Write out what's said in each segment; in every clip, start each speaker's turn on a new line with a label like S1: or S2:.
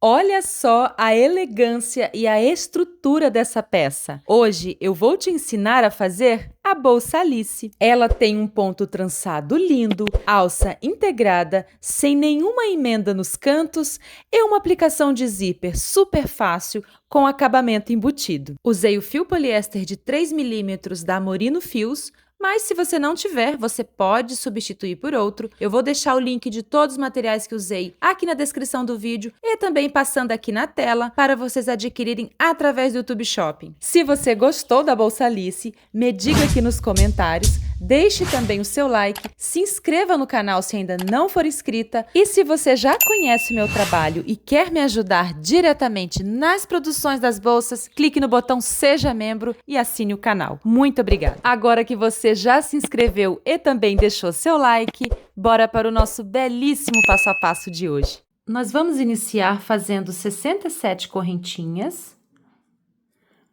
S1: Olha só a elegância e a estrutura dessa peça. Hoje eu vou te ensinar a fazer a bolsa Alice. Ela tem um ponto trançado lindo, alça integrada, sem nenhuma emenda nos cantos e uma aplicação de zíper super fácil com acabamento embutido. Usei o fio poliéster de 3 mm da Amorino Fios, mas se você não tiver, você pode substituir por outro. Eu vou deixar o link de todos os materiais que usei aqui na descrição do vídeo e também passando aqui na tela para vocês adquirirem através do YouTube Shopping. Se você gostou da bolsa Alice, me diga aqui nos comentários, deixe também o seu like, se inscreva no canal se ainda não for inscrita e se você já conhece o meu trabalho e quer me ajudar diretamente nas produções das bolsas, clique no botão Seja Membro e assine o canal. Muito obrigada! Agora que você já se inscreveu e também deixou seu like, bora para o nosso belíssimo passo a passo de hoje. Nós vamos iniciar fazendo 67 correntinhas.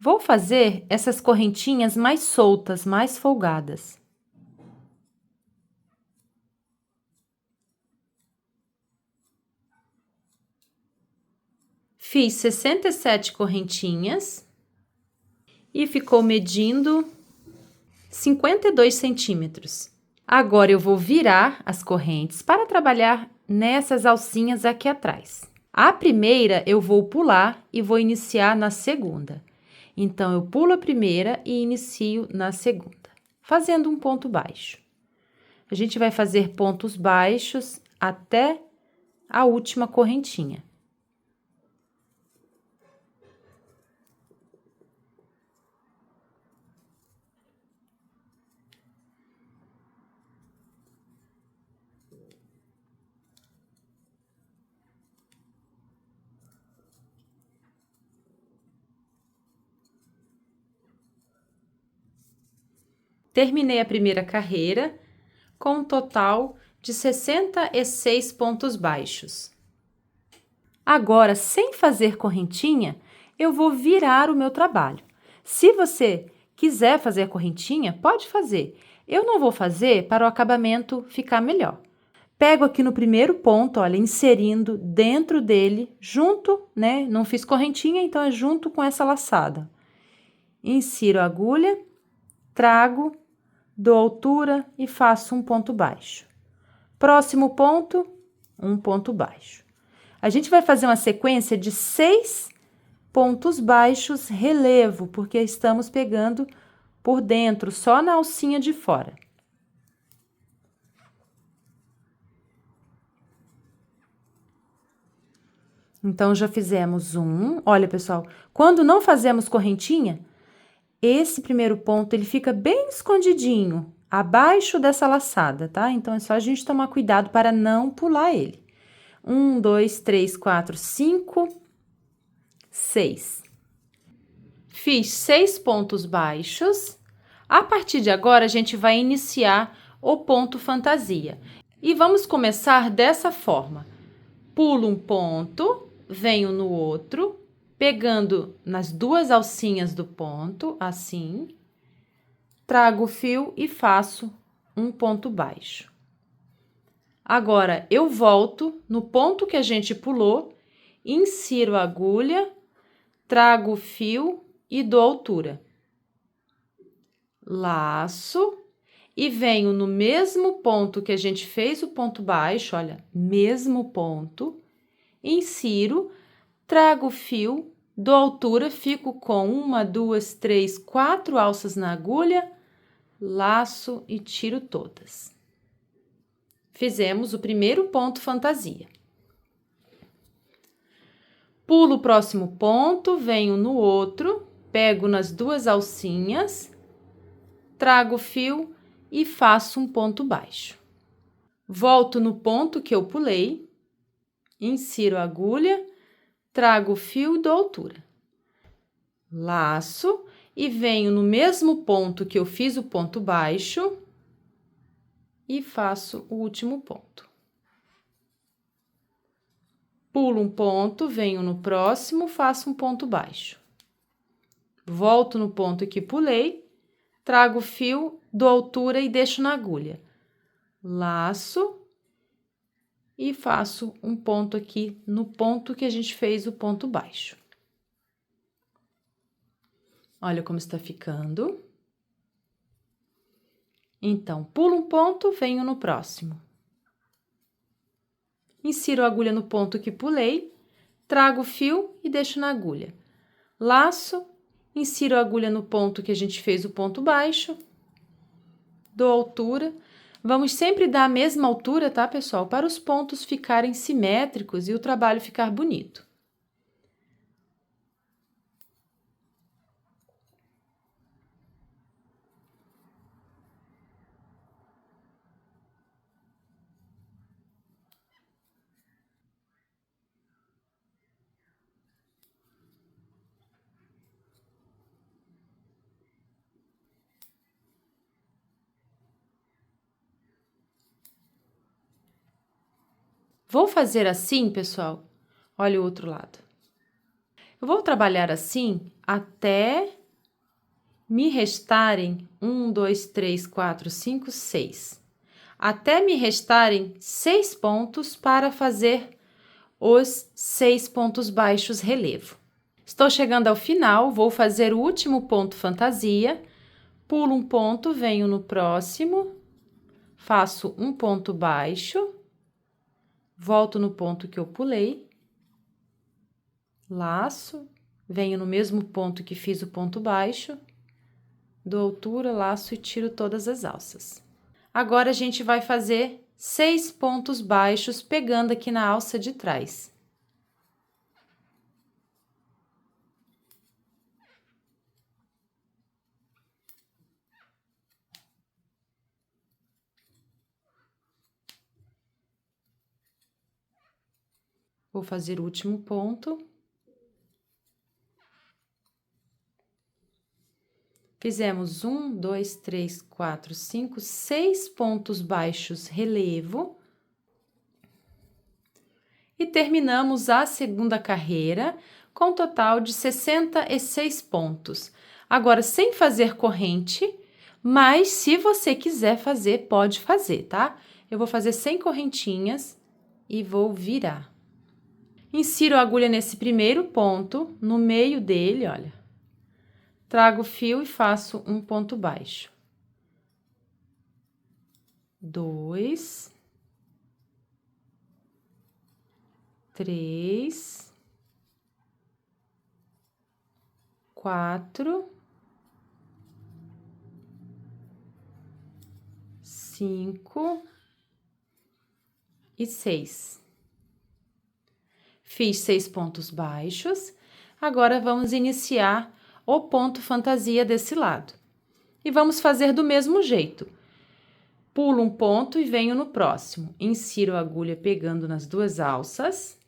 S1: Vou fazer essas correntinhas mais soltas, mais folgadas. Fiz 67 correntinhas e ficou medindo 52 centímetros. Agora, eu vou virar as correntes para trabalhar nessas alcinhas aqui atrás. A primeira eu vou pular e vou iniciar na segunda. Então, eu pulo a primeira e inicio na segunda, fazendo um ponto baixo. A gente vai fazer pontos baixos até a última correntinha. Terminei a primeira carreira com um total de 66 pontos baixos. Agora, sem fazer correntinha, eu vou virar o meu trabalho. Se você quiser fazer correntinha, pode fazer. Eu não vou fazer para o acabamento ficar melhor. Pego aqui no primeiro ponto, olha, inserindo dentro dele, junto, né? Não fiz correntinha, então é junto com essa laçada. Insiro a agulha, trago, dou altura e faço um ponto baixo. Próximo ponto, um ponto baixo. A gente vai fazer uma sequência de 6 pontos baixos relevo, porque estamos pegando por dentro, só na alcinha de fora. Então, já fizemos um. Olha, pessoal, quando não fazemos correntinha, esse primeiro ponto, ele fica bem escondidinho, abaixo dessa laçada, tá? Então, é só a gente tomar cuidado para não pular ele. 1, 2, 3, 4, 5, 6. Fiz 6 pontos baixos. A partir de agora, a gente vai iniciar o ponto fantasia. E vamos começar dessa forma. Pulo um ponto, venho no outro, pegando nas duas alcinhas do ponto, assim, trago o fio e faço um ponto baixo. Agora, eu volto no ponto que a gente pulou, insiro a agulha, trago o fio e dou altura. Laço e venho no mesmo ponto que a gente fez o ponto baixo, olha, mesmo ponto, insiro, trago o fio, dou altura, fico com 1, 2, 3, 4 alças na agulha, laço e tiro todas. Fizemos o primeiro ponto fantasia. Pulo o próximo ponto, venho no outro, pego nas duas alcinhas, trago o fio e faço um ponto baixo. Volto no ponto que eu pulei, insiro a agulha, trago o fio e dou altura. Laço e venho no mesmo ponto que eu fiz o ponto baixo e faço o último ponto. Pulo um ponto, venho no próximo, faço um ponto baixo. Volto no ponto que pulei, trago o fio, dou altura e deixo na agulha. Laço e faço um ponto aqui no ponto que a gente fez o ponto baixo. Olha como está ficando. Então, pulo um ponto, venho no próximo. Insiro a agulha no ponto que pulei, trago o fio e deixo na agulha. Laço, insiro a agulha no ponto que a gente fez o ponto baixo, dou altura. Vamos sempre dar a mesma altura, tá, pessoal? Para os pontos ficarem simétricos e o trabalho ficar bonito. Vou fazer assim, pessoal. Olha o outro lado. Eu vou trabalhar assim até me restarem 1, 2, 3, 4, 5, 6. Até me restarem 6 pontos para fazer os 6 pontos baixos relevo. Estou chegando ao final, vou fazer o último ponto fantasia. Pulo um ponto, venho no próximo, faço um ponto baixo, volto no ponto que eu pulei, laço, venho no mesmo ponto que fiz o ponto baixo, dou altura, laço e tiro todas as alças. Agora, a gente vai fazer 6 pontos baixos, pegando aqui na alça de trás. Vou fazer o último ponto. Fizemos 1, 2, 3, 4, 5, 6 pontos baixos relevo. E terminamos a segunda carreira com um total de 66 pontos. Agora, sem fazer corrente, mas se você quiser fazer, pode fazer, tá? Eu vou fazer 100 correntinhas e vou virar. Insiro a agulha nesse primeiro ponto, no meio dele, olha. Trago o fio e faço um ponto baixo. 2, 3, 4, 5 e 6. Fiz 6 pontos baixos. Agora, vamos iniciar o ponto fantasia desse lado. E vamos fazer do mesmo jeito. Pulo um ponto e venho no próximo. Insiro a agulha pegando nas duas alças.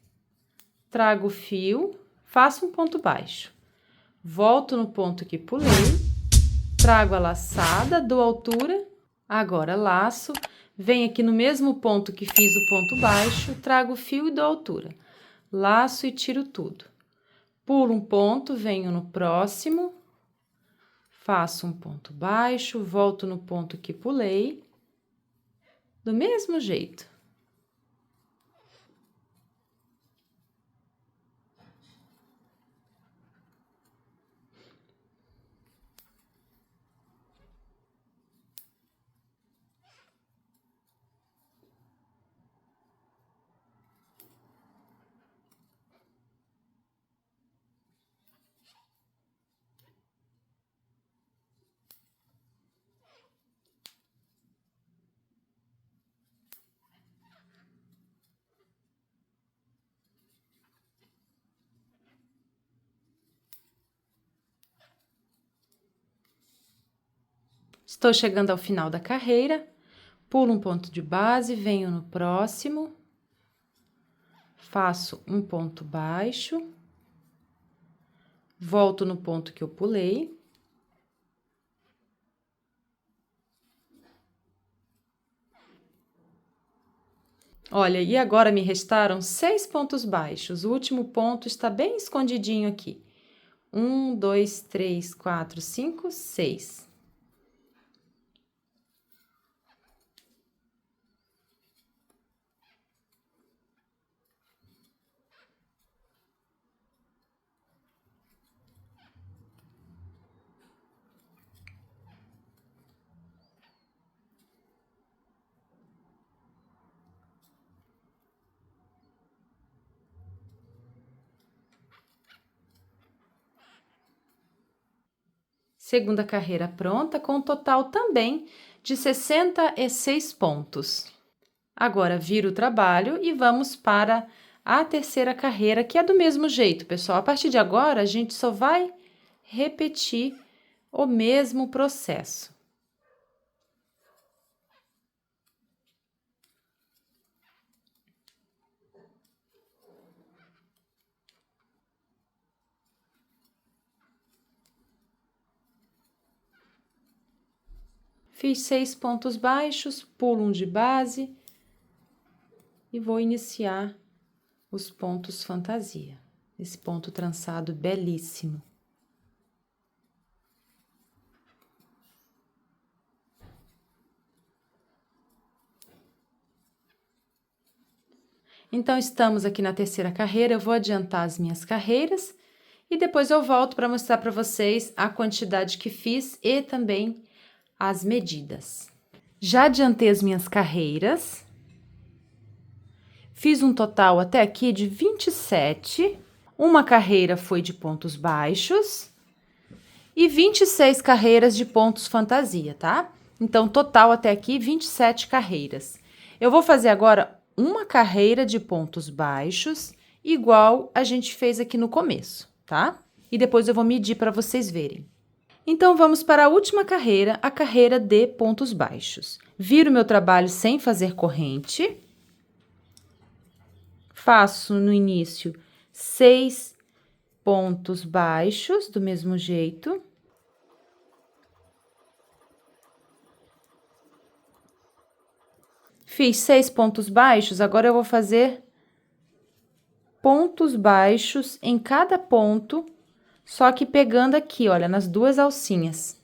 S1: Trago o fio, faço um ponto baixo. Volto no ponto que pulei. Trago a laçada, dou altura. Agora, laço. Venho aqui no mesmo ponto que fiz o ponto baixo. Trago o fio e dou altura. Laço e tiro tudo. Pulo um ponto, venho no próximo, faço um ponto baixo, volto no ponto que pulei, do mesmo jeito. Estou chegando ao final da carreira, pulo um ponto de base, venho no próximo, faço um ponto baixo, volto no ponto que eu pulei. Olha, e agora me restaram 6 pontos baixos, o último ponto está bem escondidinho aqui. 1, 2, 3, 4, 5, 6. Segunda carreira pronta, com um total também de 66 pontos. Agora, viro o trabalho e vamos para a terceira carreira, que é do mesmo jeito, pessoal. A partir de agora, a gente só vai repetir o mesmo processo. Fiz 6 pontos baixos, pulo um de base e vou iniciar os pontos fantasia. Esse ponto trançado belíssimo. Então, estamos aqui na terceira carreira, eu vou adiantar as minhas carreiras e depois eu volto para mostrar para vocês a quantidade que fiz e também as medidas. Já adiantei as minhas carreiras, fiz um total até aqui de 27, uma carreira foi de pontos baixos e 26 carreiras de pontos fantasia, tá? Então, total até aqui, 27 carreiras. Eu vou fazer agora uma carreira de pontos baixos, igual a gente fez aqui no começo, tá? E depois eu vou medir para vocês verem. Então, vamos para a última carreira, a carreira de pontos baixos. Viro meu trabalho sem fazer corrente. Faço no início 6 pontos baixos, do mesmo jeito. Fiz 6 pontos baixos, agora eu vou fazer pontos baixos em cada ponto, só que pegando aqui, olha, nas duas alcinhas.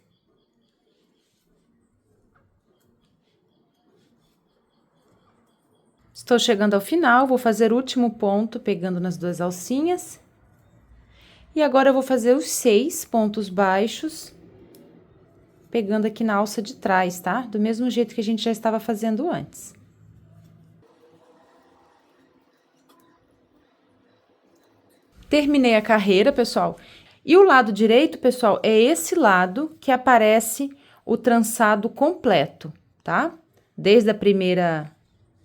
S1: Estou chegando ao final, vou fazer o último ponto, pegando nas duas alcinhas. E agora eu vou fazer os 6 pontos baixos, pegando aqui na alça de trás, tá? Do mesmo jeito que a gente já estava fazendo antes. Terminei a carreira, pessoal. E o lado direito, pessoal, é esse lado que aparece o trançado completo, tá? Desde a primeira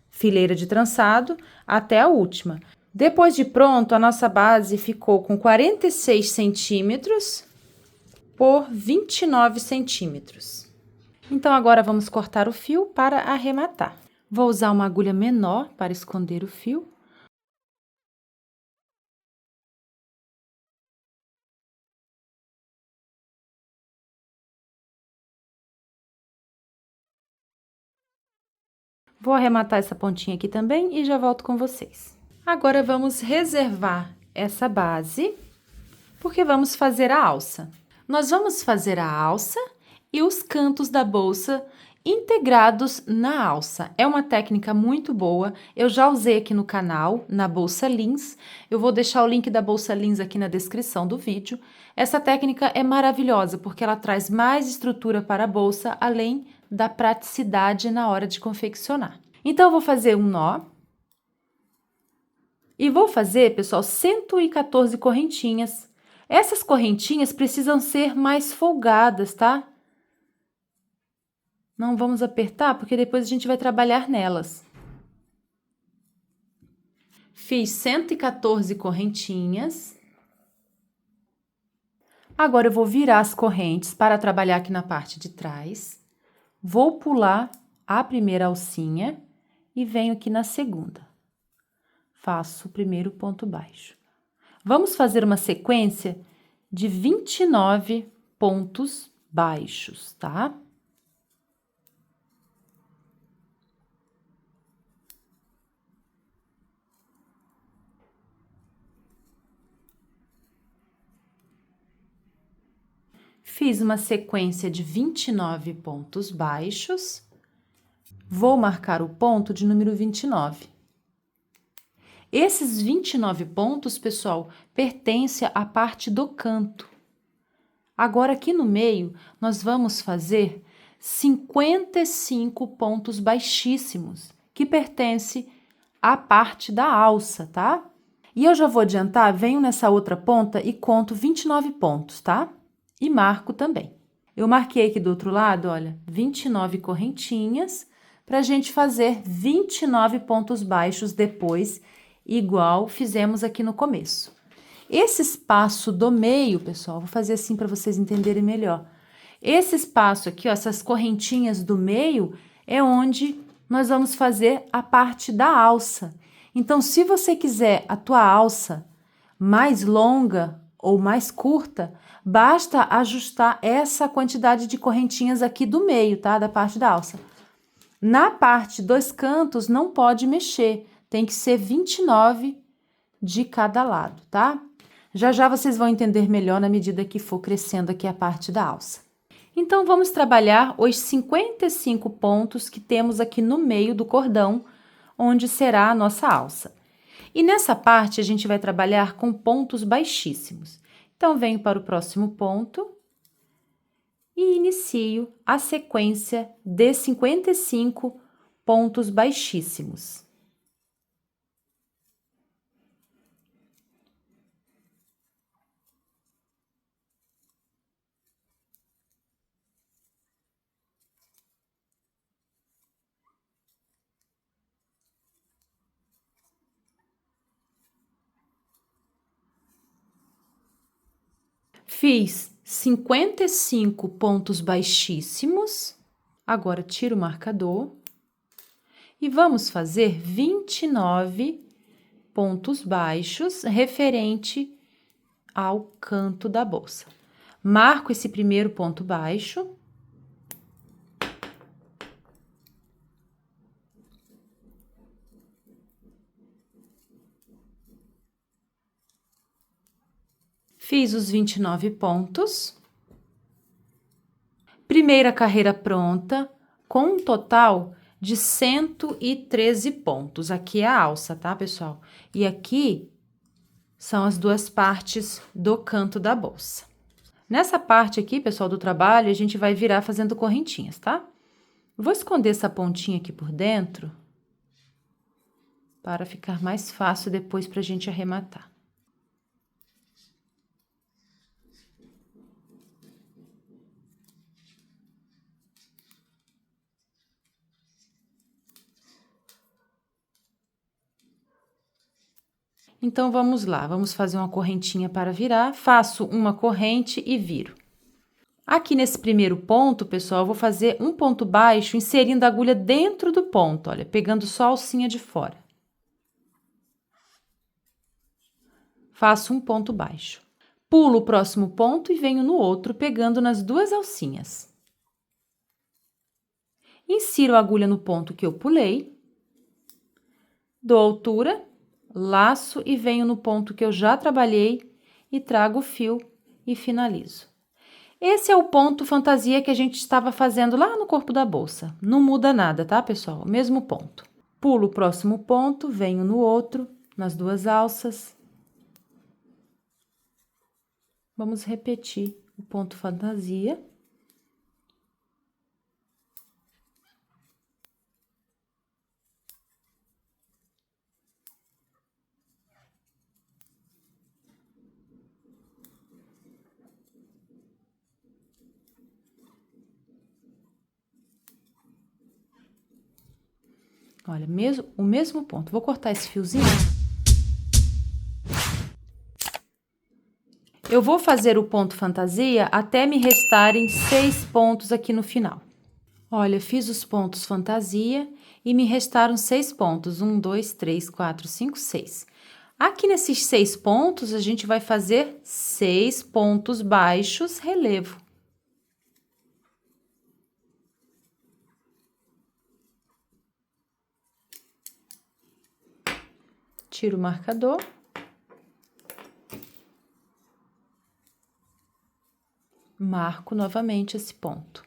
S1: fileira de trançado até a última. Depois de pronto, a nossa base ficou com 46 centímetros por 29 centímetros. Então, agora vamos cortar o fio para arrematar. Vou usar uma agulha menor para esconder o fio. Vou arrematar essa pontinha aqui também e já volto com vocês. Agora, vamos reservar essa base, porque vamos fazer a alça. Nós vamos fazer a alça e os cantos da bolsa integrados na alça. É uma técnica muito boa, eu já usei aqui no canal, na bolsa Lins. Eu vou deixar o link da bolsa Lins aqui na descrição do vídeo. Essa técnica é maravilhosa, porque ela traz mais estrutura para a bolsa, além da praticidade na hora de confeccionar. Então, eu vou fazer um nó. E vou fazer, pessoal, 114 correntinhas. Essas correntinhas precisam ser mais folgadas, tá? Não vamos apertar, porque depois a gente vai trabalhar nelas. Fiz 114 correntinhas. Agora, eu vou virar as correntes para trabalhar aqui na parte de trás. Vou pular a primeira alcinha e venho aqui na segunda. Faço o primeiro ponto baixo. Vamos fazer uma sequência de 29 pontos baixos, tá? Fiz uma sequência de 29 pontos baixos. Vou marcar o ponto de número 29. Esses 29 pontos, pessoal, pertencem à parte do canto. Agora, aqui no meio, nós vamos fazer 55 pontos baixíssimos, que pertence à parte da alça, tá? E eu já vou adiantar, venho nessa outra ponta e conto 29 pontos, tá? E marco também. Eu marquei aqui do outro lado, olha, 29 correntinhas, para a gente fazer 29 pontos baixos depois, igual fizemos aqui no começo. Esse espaço do meio, pessoal, vou fazer assim para vocês entenderem melhor. Esse espaço aqui, ó, essas correntinhas do meio, é onde nós vamos fazer a parte da alça. Então, se você quiser a tua alça mais longa ou mais curta, basta ajustar essa quantidade de correntinhas aqui do meio, tá? Da parte da alça. Na parte dos cantos, não pode mexer, tem que ser 29 de cada lado, tá? Já já vocês vão entender melhor na medida que for crescendo aqui a parte da alça. Então, vamos trabalhar os 55 pontos que temos aqui no meio do cordão, onde será a nossa alça. E nessa parte, a gente vai trabalhar com pontos baixíssimos. Então, venho para o próximo ponto e inicio a sequência de 55 pontos baixíssimos. Fiz 55 pontos baixíssimos. Agora, tiro o marcador e vamos fazer 29 pontos baixos referente ao canto da bolsa. Marco esse primeiro ponto baixo. Fiz os 29 pontos. Primeira carreira pronta, com um total de 113 pontos. Aqui é a alça, tá, pessoal? E aqui são as duas partes do canto da bolsa. Nessa parte aqui, pessoal, do trabalho, a gente vai virar fazendo correntinhas, tá? Vou esconder essa pontinha aqui por dentro, para ficar mais fácil depois pra gente arrematar. Então, vamos lá, vamos fazer uma correntinha para virar. Faço uma corrente e viro. Aqui nesse primeiro ponto, pessoal, eu vou fazer um ponto baixo, inserindo a agulha dentro do ponto, olha, pegando só a alcinha de fora. Faço um ponto baixo. Pulo o próximo ponto e venho no outro, pegando nas duas alcinhas. Insiro a agulha no ponto que eu pulei, dou altura, laço e venho no ponto que eu já trabalhei e trago o fio e finalizo. Esse é o ponto fantasia que a gente estava fazendo lá no corpo da bolsa. Não muda nada, tá, pessoal? O mesmo ponto. Pulo o próximo ponto, venho no outro, nas duas alças. Vamos repetir o ponto fantasia. Olha, o mesmo ponto. Vou cortar esse fiozinho. Eu vou fazer o ponto fantasia até me restarem 6 pontos aqui no final. Olha, fiz os pontos fantasia e me restaram 6 pontos. 1, 2, 3, 4, 5, 6. Aqui nesses 6 pontos, a gente vai fazer 6 pontos baixos relevo. Tiro o marcador. Marco novamente esse ponto.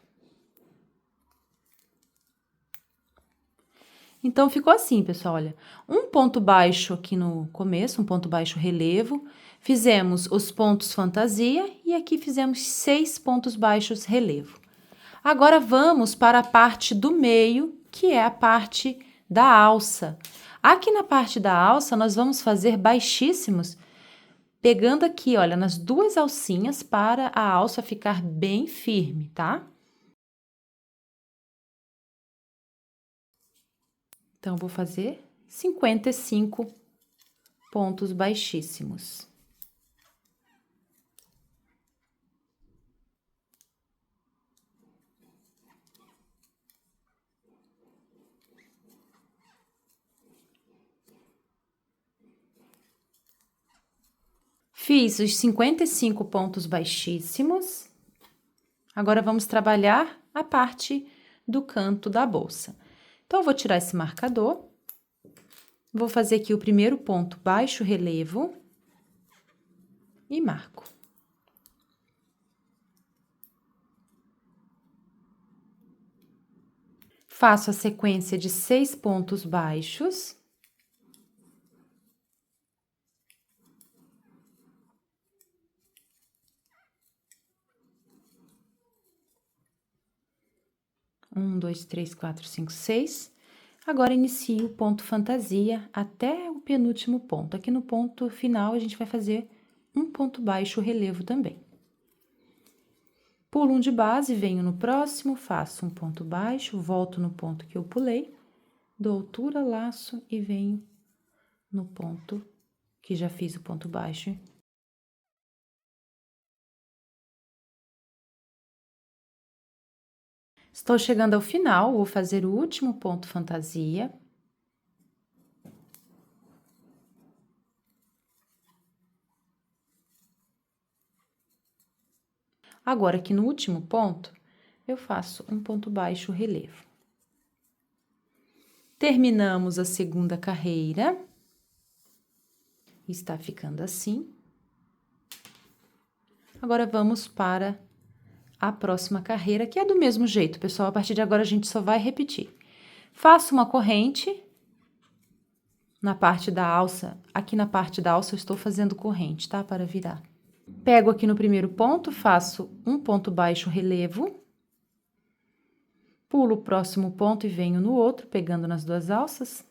S1: Então, ficou assim, pessoal, olha. Um ponto baixo aqui no começo, um ponto baixo relevo. Fizemos os pontos fantasia e aqui fizemos 6 pontos baixos relevo. Agora, vamos para a parte do meio, que é a parte da alça. Aqui na parte da alça, nós vamos fazer baixíssimos pegando aqui, olha, nas duas alcinhas para a alça ficar bem firme, tá? Então, vou fazer 55 pontos baixíssimos. Fiz os 55 pontos baixíssimos. Agora, vamos trabalhar a parte do canto da bolsa. Então, eu vou tirar esse marcador. Vou fazer aqui o primeiro ponto baixo relevo e marco. Faço a sequência de 6 pontos baixos. Um, dois, três, quatro, cinco, seis. Agora, inicio o ponto fantasia até o penúltimo ponto. Aqui no ponto final, a gente vai fazer um ponto baixo relevo também. Pulo um de base, venho no próximo, faço um ponto baixo, volto no ponto que eu pulei, dou altura, laço e venho no ponto que já fiz o ponto baixo. Estou chegando ao final, vou fazer o último ponto fantasia. Agora, aqui no último ponto, eu faço um ponto baixo relevo. Terminamos a segunda carreira. Está ficando assim. Agora, vamos para a próxima carreira, que é do mesmo jeito, pessoal. A partir de agora, a gente só vai repetir. Faço uma corrente na parte da alça. Aqui na parte da alça, eu estou fazendo corrente, tá? Para virar. Pego aqui no primeiro ponto, faço um ponto baixo relevo. Pulo o próximo ponto e venho no outro, pegando nas duas alças,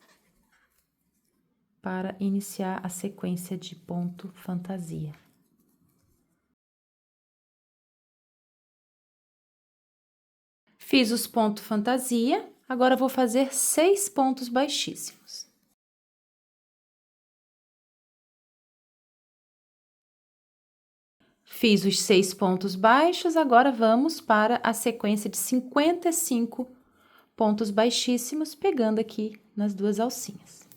S1: para iniciar a sequência de ponto fantasia. Fiz os pontos fantasia, agora vou fazer 6 pontos baixíssimos. Fiz os 6 pontos baixos, agora vamos para a sequência de 55 pontos baixíssimos, pegando aqui nas duas alcinhas.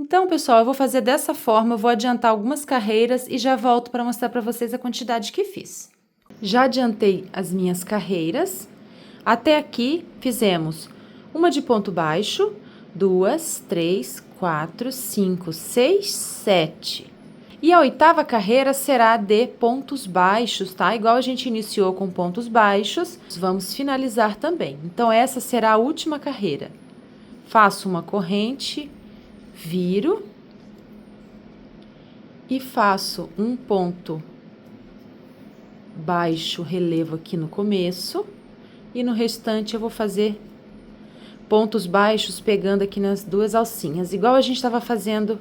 S1: Então, pessoal, eu vou fazer dessa forma, eu vou adiantar algumas carreiras e já volto para mostrar para vocês a quantidade que fiz. Já adiantei as minhas carreiras. Até aqui, fizemos uma de ponto baixo, 2, 3, 4, 5, 6, 7. E a oitava carreira será de pontos baixos, tá? Igual a gente iniciou com pontos baixos, vamos finalizar também. Então, essa será a última carreira. Faço uma corrente, viro e faço um ponto baixo relevo aqui no começo. E no restante, eu vou fazer pontos baixos pegando aqui nas duas alcinhas, igual a gente estava fazendo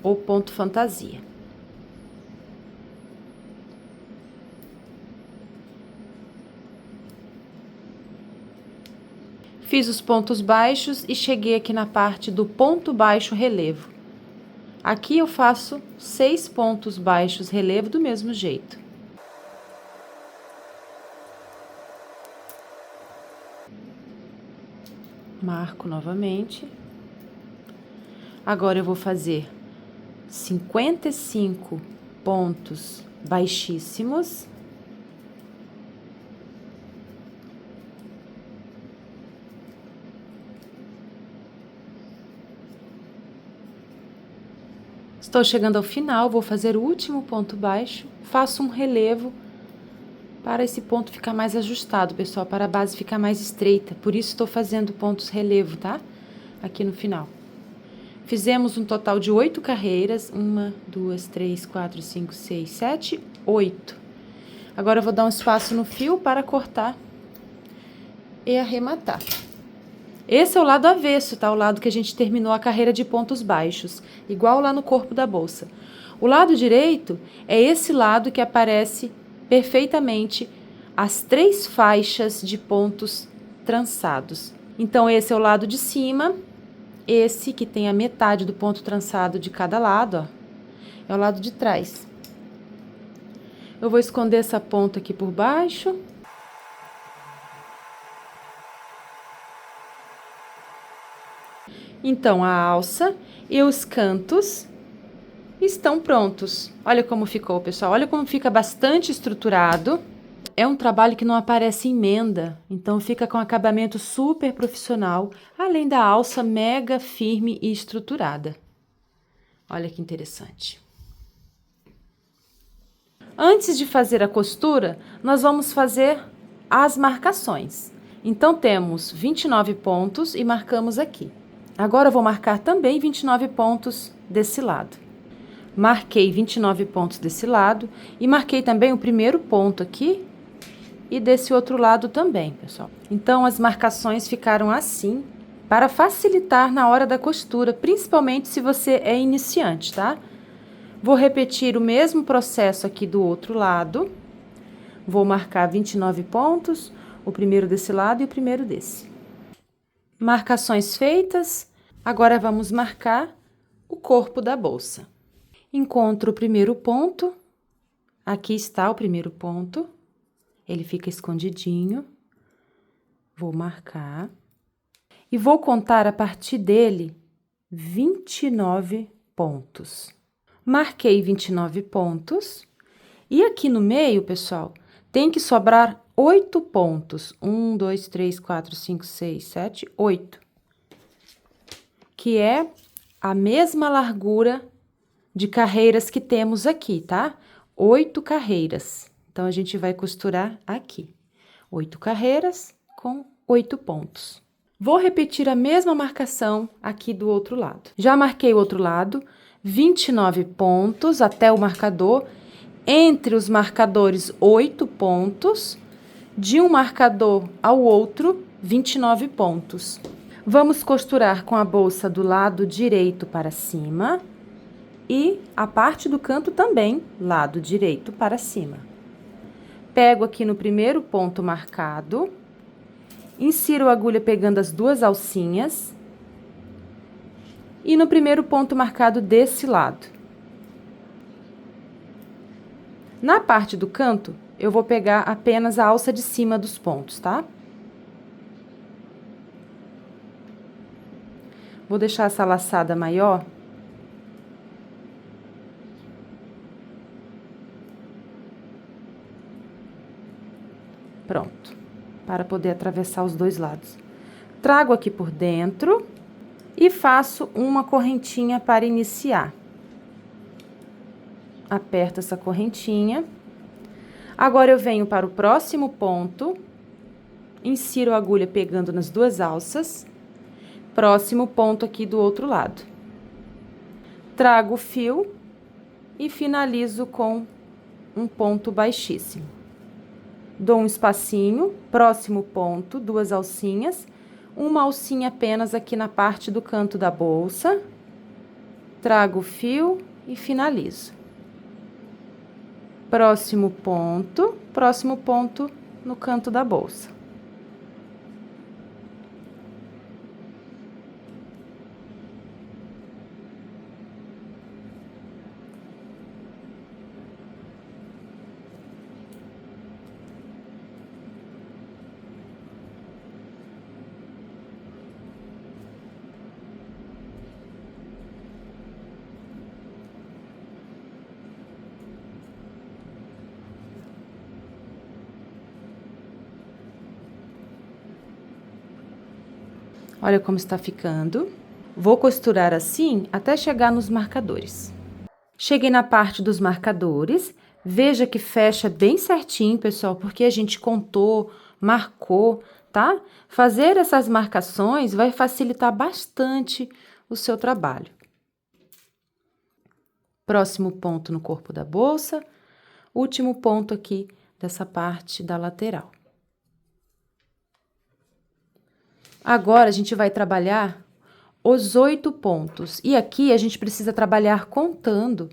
S1: o ponto fantasia. Fiz os pontos baixos e cheguei aqui na parte do ponto baixo relevo. Aqui eu faço 6 pontos baixos relevo do mesmo jeito. Marco novamente. Agora, eu vou fazer 55 pontos baixíssimos. Estou chegando ao final, vou fazer o último ponto baixo, faço um relevo para esse ponto ficar mais ajustado, pessoal, para a base ficar mais estreita. Por isso, estou fazendo pontos relevo, tá? Aqui no final. Fizemos um total de 8 carreiras. 1, 2, 3, 4, 5, 6, 7, 8. Agora, eu vou dar um espaço no fio para cortar e arrematar. Esse é o lado avesso, tá? O lado que a gente terminou a carreira de pontos baixos, igual lá no corpo da bolsa. O lado direito é esse lado que aparece perfeitamente as 3 faixas de pontos trançados. Então, esse é o lado de cima, esse que tem a metade do ponto trançado de cada lado, ó, é o lado de trás. Eu vou esconder essa ponta aqui por baixo. Então, a alça e os cantos estão prontos. Olha como ficou, pessoal. Olha como fica bastante estruturado. É um trabalho que não aparece emenda, então fica com acabamento super profissional, além da alça mega firme e estruturada. Olha que interessante. Antes de fazer a costura, nós vamos fazer as marcações. Então, temos 29 pontos e marcamos aqui. Agora, eu vou marcar também 29 pontos desse lado. Marquei 29 pontos desse lado e marquei também o primeiro ponto aqui e desse outro lado também, pessoal. Então, as marcações ficaram assim para facilitar na hora da costura, principalmente se você é iniciante, tá? Vou repetir o mesmo processo aqui do outro lado. Vou marcar 29 pontos, o primeiro desse lado e o primeiro desse. Marcações feitas, agora vamos marcar o corpo da bolsa. Encontro o primeiro ponto, aqui está o primeiro ponto, ele fica escondidinho. Vou marcar e vou contar a partir dele 29 pontos. Marquei 29 pontos e aqui no meio, pessoal, tem que sobrar 8 pontos. 1, 2, 3, 4, 5, 6, 7, 8. Que é a mesma largura de carreiras que temos aqui, tá? 8 carreiras. Então, a gente vai costurar aqui. 8 carreiras com 8 pontos. Vou repetir a mesma marcação aqui do outro lado. Já marquei o outro lado, 29 pontos até o marcador. Entre os marcadores, 8 pontos. De um marcador ao outro, 29 pontos. Vamos costurar com a bolsa do lado direito para cima e a parte do canto também, lado direito para cima. Pego aqui no primeiro ponto marcado, insiro a agulha pegando as 2 alcinhas e no primeiro ponto marcado desse lado. Na parte do canto, eu vou pegar apenas a alça de cima dos pontos, tá? Vou deixar essa laçada maior. Pronto, para poder atravessar os 2 lados. Trago aqui por dentro e faço uma correntinha para iniciar. Aperto essa correntinha. Agora, eu venho para o próximo ponto, insiro a agulha pegando nas 2 alças, próximo ponto aqui do outro lado. Trago o fio e finalizo com um ponto baixíssimo. Dou um espacinho, próximo ponto, 2 alcinhas, uma alcinha apenas aqui na parte do canto da bolsa. Trago o fio e finalizo. Próximo ponto no canto da bolsa. Olha como está ficando. Vou costurar assim até chegar nos marcadores. Cheguei na parte dos marcadores. Veja que fecha bem certinho, pessoal, porque a gente contou, marcou, tá? Fazer essas marcações vai facilitar bastante o seu trabalho. Próximo ponto no corpo da bolsa. Último ponto aqui dessa parte da lateral. Agora, a gente vai trabalhar os 8 pontos. E aqui, a gente precisa trabalhar contando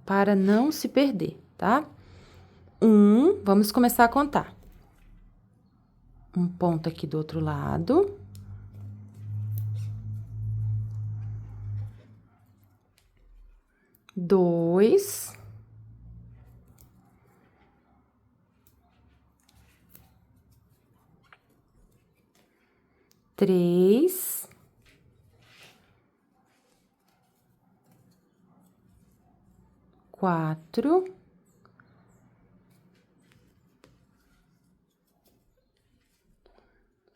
S1: para não se perder, tá? Vamos começar a contar. Um ponto aqui do outro lado. 2. 3. 4.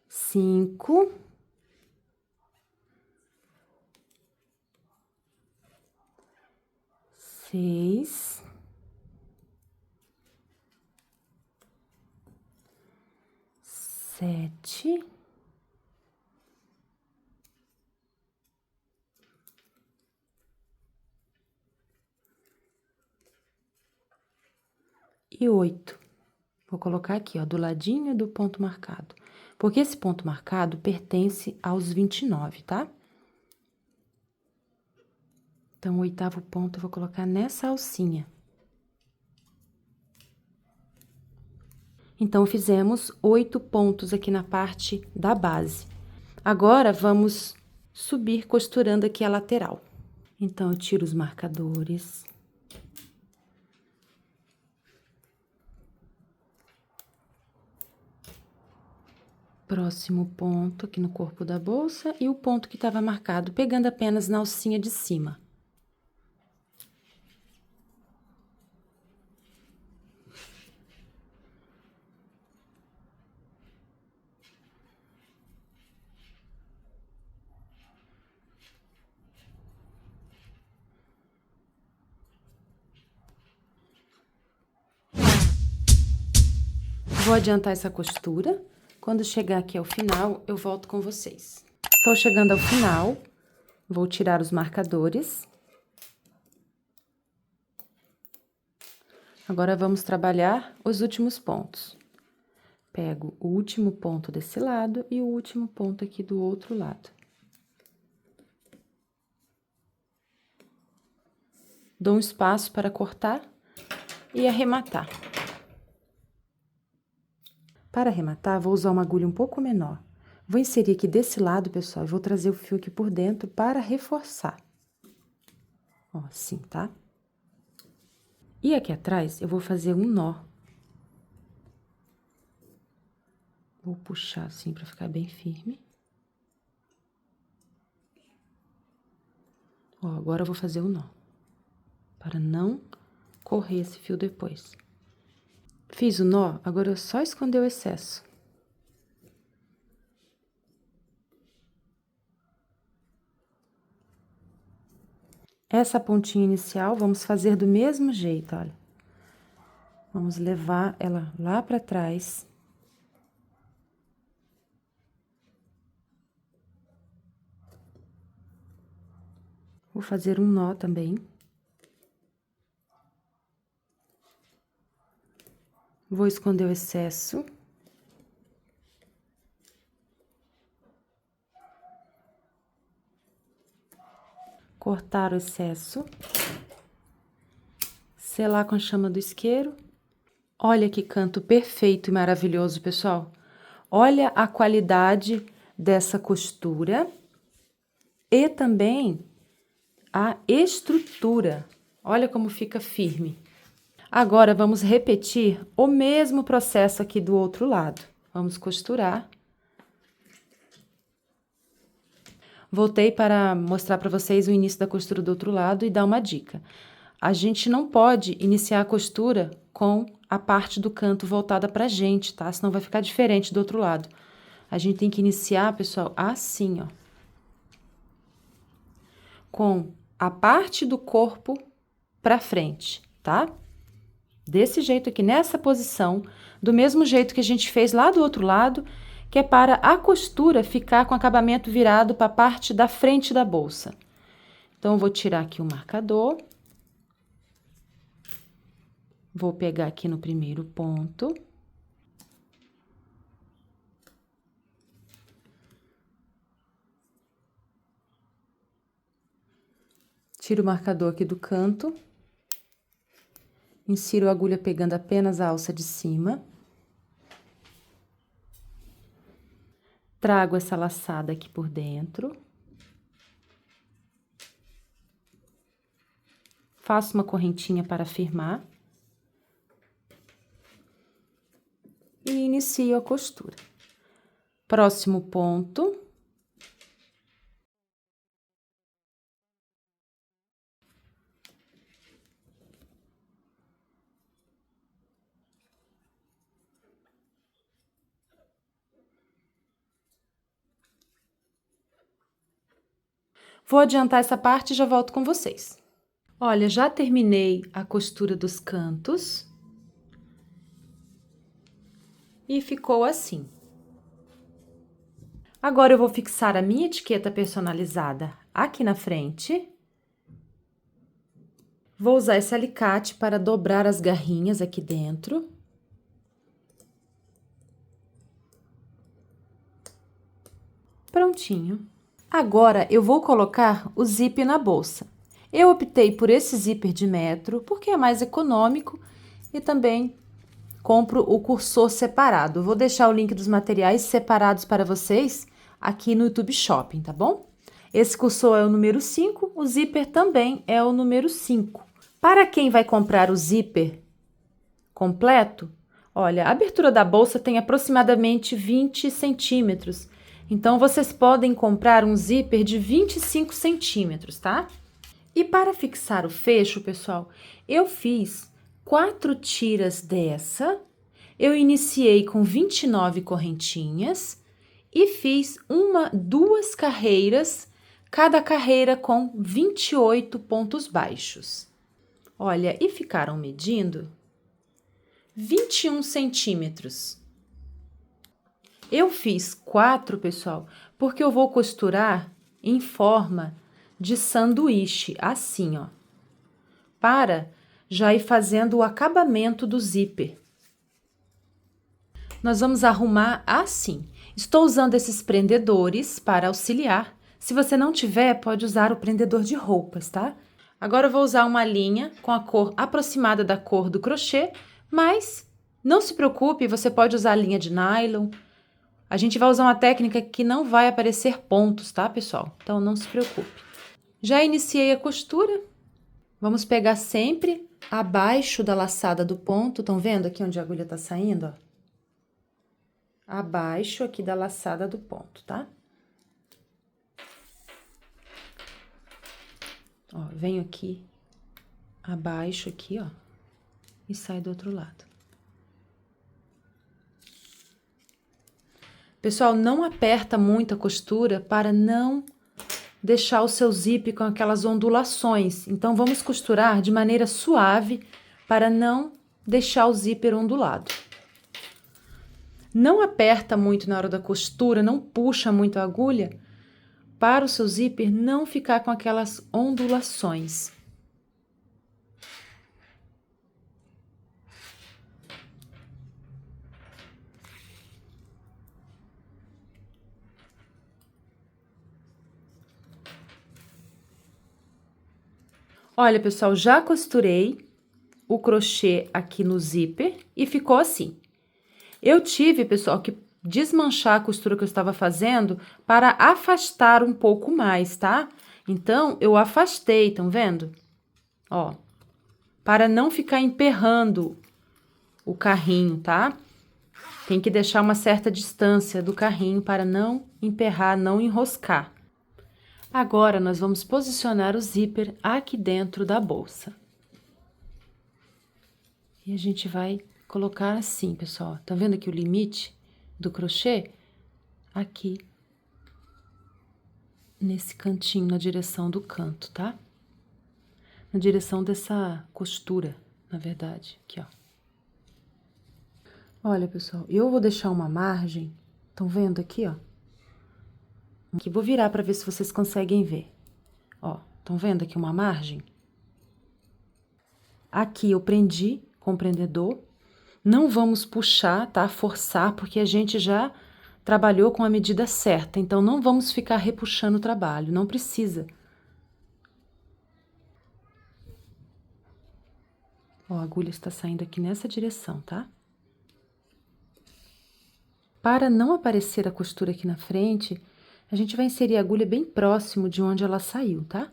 S1: 5. 6. 7. 8. Vou colocar aqui, ó, do ladinho do ponto marcado. Porque esse ponto marcado pertence aos 29, tá? Então, o 8º ponto eu vou colocar nessa alcinha. Então, fizemos 8 pontos aqui na parte da base. Agora, vamos subir costurando aqui a lateral. Então, eu tiro os marcadores. Próximo ponto aqui no corpo da bolsa e o ponto que estava marcado, pegando apenas na alcinha de cima. Vou adiantar essa costura. Quando chegar aqui ao final, eu volto com vocês. Estou chegando ao final, vou tirar os marcadores. Agora, vamos trabalhar os últimos pontos. Pego o último ponto desse lado e o último ponto aqui do outro lado. Dou um espaço para cortar e arrematar. Para arrematar, vou usar uma agulha um pouco menor. Vou inserir aqui desse lado, pessoal, e vou trazer o fio aqui por dentro para reforçar. Ó, assim, tá? E aqui atrás, eu vou fazer um nó. Vou puxar assim para ficar bem firme. Ó, agora eu vou fazer o nó, para não correr esse fio depois. Fiz o nó, agora eu só esconder o excesso. Essa pontinha inicial, vamos fazer do mesmo jeito, olha. Vamos levar ela lá para trás. Vou fazer um nó também. Vou esconder o excesso. Cortar o excesso. Selar com a chama do isqueiro. Olha que canto perfeito e maravilhoso, pessoal. Olha a qualidade dessa costura e também a estrutura. Olha como fica firme. Agora, vamos repetir o mesmo processo aqui do outro lado. Vamos costurar. Voltei para mostrar para vocês o início da costura do outro lado e dar uma dica. A gente não pode iniciar a costura com a parte do canto voltada pra gente, tá? Senão vai ficar diferente do outro lado. A gente tem que iniciar, pessoal, assim, ó. Com a parte do corpo pra frente, tá? Desse jeito aqui, nessa posição, do mesmo jeito que a gente fez lá do outro lado, que é para a costura ficar com o acabamento virado para a parte da frente da bolsa. Então, eu vou tirar aqui o marcador. Vou pegar aqui no primeiro ponto. Tiro o marcador aqui do canto. Insiro a agulha pegando apenas a alça de cima. Trago essa laçada aqui por dentro. Faço uma correntinha para firmar. E inicio a costura. Próximo ponto. Vou adiantar essa parte e já volto com vocês. Olha, já terminei a costura dos cantos. E ficou assim. Agora, eu vou fixar a minha etiqueta personalizada aqui na frente. Vou usar esse alicate para dobrar as garrinhas aqui dentro. Prontinho. Agora, eu vou colocar o zíper na bolsa. Eu optei por esse zíper de metro, porque é mais econômico e também compro o cursor separado. Vou deixar o link dos materiais separados para vocês aqui no YouTube Shopping, tá bom? Esse cursor é o número 5, o zíper também é o número 5. Para quem vai comprar o zíper completo, olha, a abertura da bolsa tem aproximadamente 20 centímetros. Então, vocês podem comprar um zíper de 25 centímetros, tá? E para fixar o fecho, pessoal, eu fiz 4 tiras dessa. Eu iniciei com 29 correntinhas e fiz 2 carreiras, cada carreira com 28 pontos baixos. Olha, e ficaram medindo 21 centímetros. Eu fiz 4, pessoal, porque eu vou costurar em forma de sanduíche, assim, ó, para já ir fazendo o acabamento do zíper. Nós vamos arrumar assim. Estou usando esses prendedores para auxiliar. Se você não tiver, pode usar o prendedor de roupas, tá? Agora eu vou usar uma linha com a cor aproximada da cor do crochê, mas não se preocupe, você pode usar a linha de nylon. A gente vai usar uma técnica que não vai aparecer pontos, tá, pessoal? Então, não se preocupe. Já iniciei a costura. Vamos pegar sempre abaixo da laçada do ponto. Estão vendo aqui onde a agulha tá saindo, ó? Abaixo aqui da laçada do ponto, tá? Ó, venho aqui, abaixo aqui, ó, e saio do outro lado. Pessoal, não aperta muito a costura para não deixar o seu zíper com aquelas ondulações. Então, vamos costurar de maneira suave para não deixar o zíper ondulado. Não aperta muito na hora da costura, não puxa muito a agulha, para o seu zíper não ficar com aquelas ondulações. Olha, pessoal, já costurei o crochê aqui no zíper e ficou assim. Eu tive, pessoal, que desmanchar a costura que eu estava fazendo para afastar um pouco mais, tá? Então, eu afastei, estão vendo? Ó, para não ficar emperrando o carrinho, tá? Tem que deixar uma certa distância do carrinho para não emperrar, não enroscar. Agora, nós vamos posicionar o zíper aqui dentro da bolsa. E a gente vai colocar assim, pessoal. Tá vendo aqui o limite do crochê? Aqui, nesse cantinho, na direção do canto, tá? Na direção dessa costura, na verdade, aqui, ó. Olha, pessoal, eu vou deixar uma margem, estão vendo aqui, ó? Aqui, vou virar para ver se vocês conseguem ver. Ó, estão vendo aqui uma margem? Aqui eu prendi com o prendedor. Não vamos puxar, tá? Forçar, porque a gente já trabalhou com a medida certa. Então, não vamos ficar repuxando o trabalho, não precisa. Ó, a agulha está saindo aqui nessa direção, tá? Para não aparecer a costura aqui na frente, a gente vai inserir a agulha bem próximo de onde ela saiu, tá?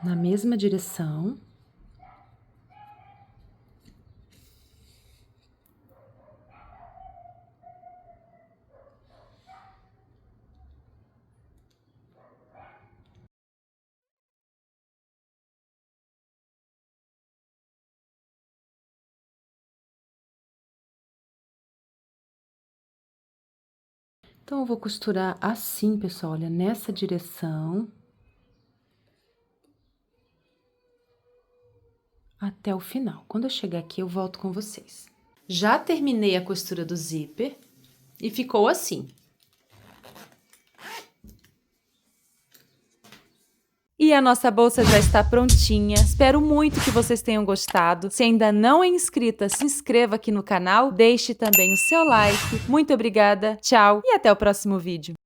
S1: Na mesma direção. Então, eu vou costurar assim, pessoal, olha, nessa direção. Até o final. Quando eu chegar aqui, eu volto com vocês. Já terminei a costura do zíper e ficou assim. E a nossa bolsa já está prontinha. Espero muito que vocês tenham gostado. Se ainda não é inscrita, se inscreva aqui no canal. Deixe também o seu like. Muito obrigada, tchau e até o próximo vídeo.